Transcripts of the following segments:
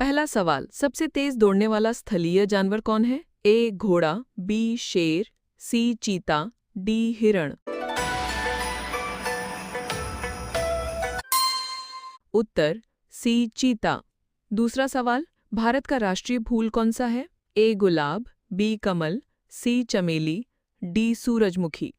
पहला सवाल, सबसे तेज दौड़ने वाला स्थलीय जानवर कौन है? ए घोड़ा, बी शेर, सी चीता, डी हिरण। उत्तर सी चीता। दूसरा सवाल, भारत का राष्ट्रीय फूल कौन सा है? ए गुलाब, बी कमल, सी चमेली, डी सूरजमुखी।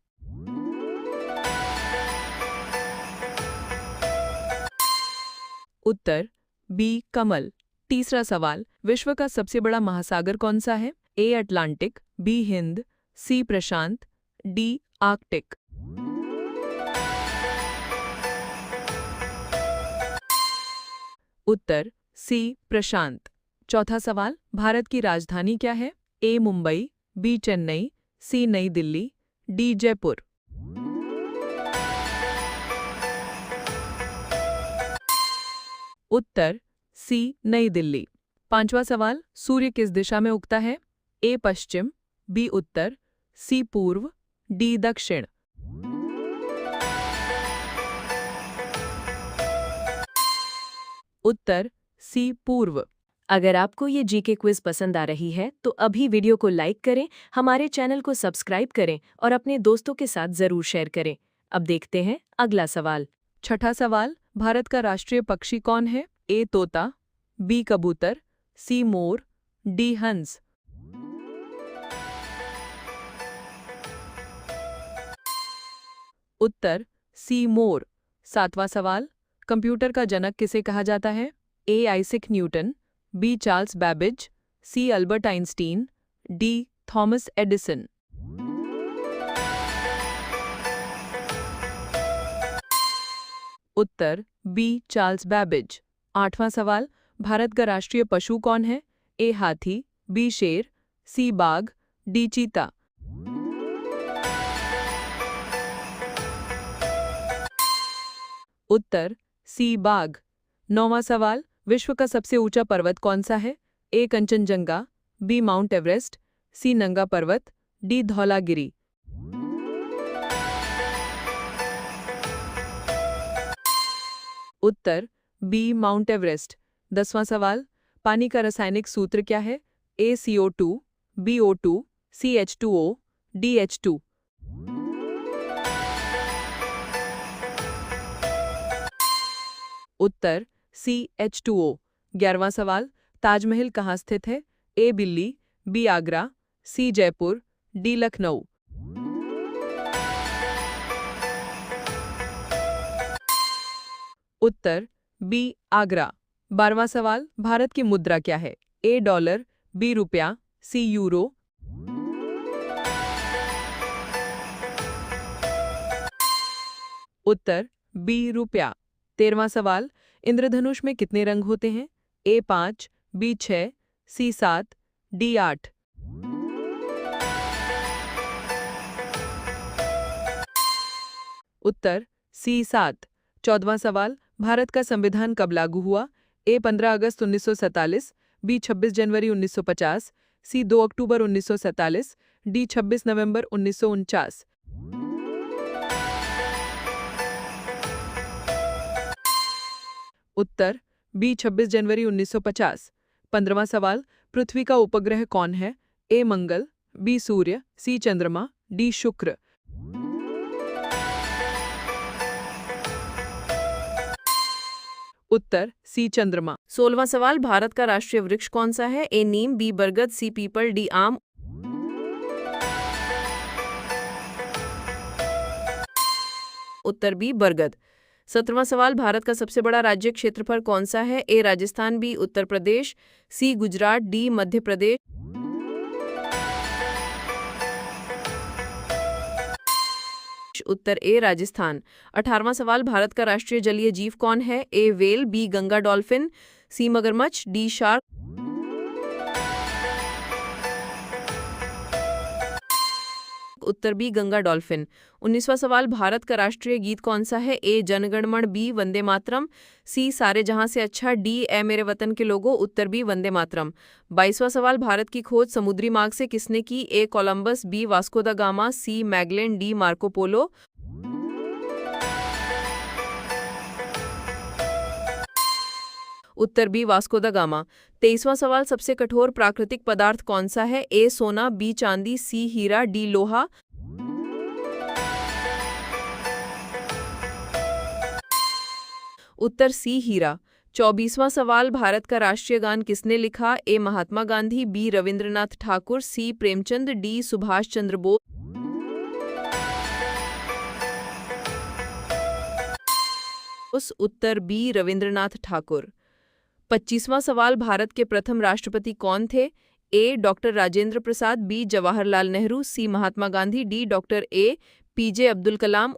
उत्तर बी कमल। तीसरा सवाल, विश्व का सबसे बड़ा महासागर कौन सा है? A Atlantic, B Hind, C प्रशांत, डी आर्कटिक। उत्तर सी प्रशांत। चौथा सवाल, भारत की राजधानी क्या है? A Mumbai, B Chennai, C Nai Delhi, D Jaipur. उत्तर सी नई दिल्ली। पांचवा सवाल, सूर्य किस दिशा में उगता है? ए पश्चिम, बी उत्तर, सी पूर्व, डी दक्षिण। उत्तर सी पूर्व। अगर आपको ये जीके क्विज पसंद आ रही है तो अभी वीडियो को लाइक करें, हमारे चैनल को सब्सक्राइब करें और अपने दोस्तों के साथ जरूर शेयर करें। अब देखते हैं अगला सवाल। छठा सवाल, भारत का राष्ट्रीय पक्षी कौन है? ए तोता, बी कबूतर, सी मोर, डी हंस। उत्तर सी मोर। सातवां सवाल, कंप्यूटर का जनक किसे कहा जाता है? A Isaac Newton, B Charles Babbage, C Albert Einstein, D Thomas Edison. उत्तर बी चार्ल्स बैबेज। आठवां सवाल, भारत का राष्ट्रीय पशु कौन है? ए हाथी, बी शेर, सी बाघ, डी चीता। उत्तर सी बाघ। नौवां सवाल, विश्व का सबसे ऊंचा पर्वत कौन सा है? ए कंचनजंगा, बी माउंट एवरेस्ट, सी नंगा पर्वत, डी धौलागिरी। उत्तर बी माउंट एवरेस्ट। 10वां सवाल, पानी का रासायनिक सूत्र क्या है? ए CO2, बी O2, सी H2O, डी H2। उत्तर सी H2O। 11वां सवाल, ताजमहल कहाँ स्थित है? ए दिल्ली, बी आगरा, सी जयपुर, डी लखनऊ। उत्तर बी आगरा। 12वां सवाल, भारत की मुद्रा क्या है? ए डॉलर, बी रुपया, सी यूरो। उत्तर बी रुपया। 13वां सवाल, इंद्रधनुष में कितने रंग होते हैं? ए 5, बी 6, सी 7, डी 8। उत्तर सी 7। 14वां सवाल, भारत का संविधान कब लागू हुआ? ए 15 अगस्त 1947, बी 26 जनवरी 1950, सी 2 अक्टूबर 1947, डी 26 नवंबर 1949। उत्तर बी 26 जनवरी 1950। 15वां सवाल, पृथ्वी का उपग्रह कौन है? ए मंगल, बी सूर्य, सी चंद्रमा, डी शुक्र। उत्तर सी चंद्रमा। 16वां सवाल, भारत का राष्ट्रीय वृक्ष कौन सा है? ए नीम, बी बरगद, सी पीपल, डी आम। उत्तर बी बरगद। 17वां सवाल, भारत का सबसे बड़ा राज्य क्षेत्रफल कौन सा है? ए राजस्थान, बी उत्तर प्रदेश, सी गुजरात, डी मध्य प्रदेश। उत्तर ए राजस्थान। 18वां सवाल, भारत का राष्ट्रीय जलीय जीव कौन है? ए व्हेल, बी गंगा डॉल्फिन, सी मगरमच्छ, डी शार्क। उत्तर बी गंगा डॉल्फिन। 19वां सवाल, भारत का राष्ट्रीय गीत कौन सा है? ए जनगणमन, बी वंदे मातरम, सी सारे जहां से अच्छा, डी ए मेरे वतन के लोगों। उत्तर बी वंदे मातरम। 22वां सवाल, भारत की खोज समुद्री मार्ग से किसने की? A Columbus, B Vasco da Gama, C Magellan, D Marco Polo. उत्तर बी वास्को द गामा। 23वां सवाल सबसे कठोर प्राकृतिक पदार्थ कौन सा है? ए सोना, बी चांदी, सी हीरा, डी लोहा। उत्तर सी हीरा। 24वां सवाल भारत का राष्ट्रीय गान किसने लिखा? A Mahatma Gandhi, B Rabindranath Thakur, C Premchand, D Subhash Chandra Bose. उत्तर बी रविंद्रनाथ ठाकुर। 25वां सवाल भारत के प्रथम राष्ट्रपति कौन थे? A doctor Rajendra Prasad, B Jawaharlal Nehru, C Mahatma Gandhi, D doctor APJ Abdul Kalam.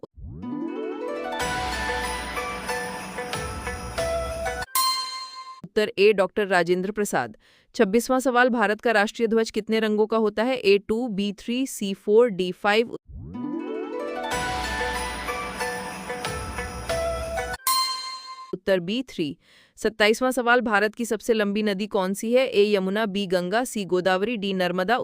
उत्तर ए डॉक्टर राजेंद्र प्रसाद। 26वां सवाल भारत का राष्ट्रीय ध्वज कितने रंगों का होता है? A2, B3, C4, D5। उत्तर B3। 27वां सवाल भारत की सबसे लंबी नदी कौन सी है? ए यमुना, बी गंगा, सी गोदावरी, डी नर्मदा।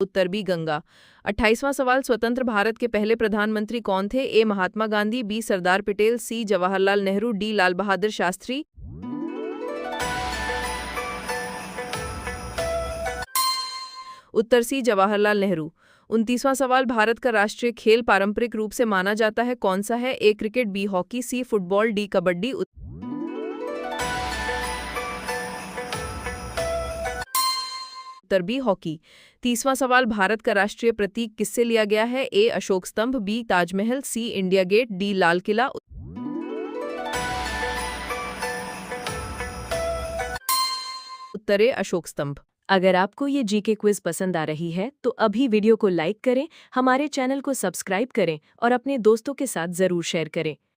उत्तर बी गंगा। 28वां सवाल स्वतंत्र भारत के पहले प्रधानमंत्री कौन थे? ए महात्मा गांधी, बी सरदार पटेल, सी जवाहरलाल नेहरू, डी लाल बहादुर शास्त्री। उत्तर सी जवाहरलाल नेहरू। 29वां सवाल भारत का राष्ट्रीय खेल पारंपरिक रूप से माना जाता है कौन सा है? A cricket, B hockey, C football, D kabaddi. उत्तर बी हॉकी। 30वां सवाल भारत का राष्ट्रीय प्रतीक किससे लिया गया है? ए अशोक स्तंभ, बी ताजमहल, सी India gate, D Lal Qila. उत्तर ए अशोक स्तंभ। अगर आपको ये जीके क्विज पसंद आ रही है तो अभी वीडियो को लाइक करें, हमारे चैनल को सब्सक्राइब करें और अपने दोस्तों के साथ ज़रूर शेयर करें।